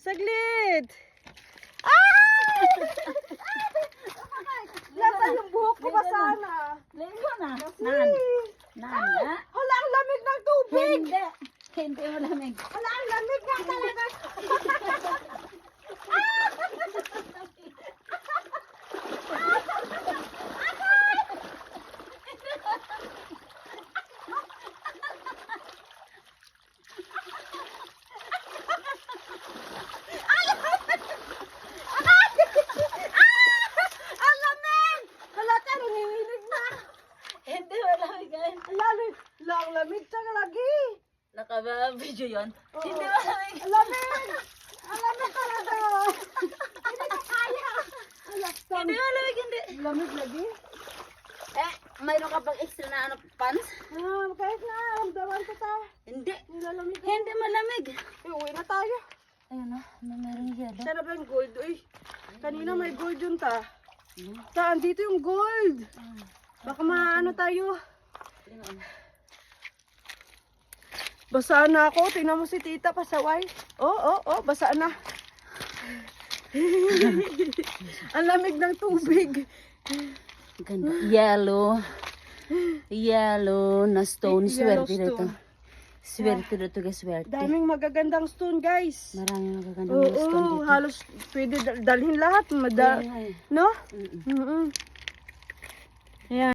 Saglit! Ay! Lata yung buhok ko pa sana. Lego na. Nan. Hala, ang lamig ng tubig! Hindi. Hindi malamig. Hala, ang lamig nga talaga. Ang lamig! Hala, taro, nanginig na. Hindi malamig. Ang lamig tsaka lagi. Naka-video yun. Oo. Hindi malamig. Ang lamig! Ang lamig talaga. Hindi ko kaya. Hindi malamig, hindi. Lamig lagi. Mayroon ka bang extra na ano, pants? Kahit na, ramdaman ko ta. Hindi. Nilalamig ako. Hindi malamig. Uwi na tayo. Ayun o, mayroong yelo. Sana ba yung gold? Uy, kanina may gold yun ta. Saan? Dito yung gold. Baka maano tayo. Basa na ako. Tingnan mo si tita pasaway. Oh, basa na. Ang lamig ng tubig. Ganda. Yellow. Yellow na stone. Yellow Swerte dito. stone. Swerte dito guys, swerte. Daming magagandang stone, guys. Maraming magagandang stone Oo, dito. halos pwede dalhin lahat. Kaya nga eh. No? Mm-mm. Mm-mm. Ayan.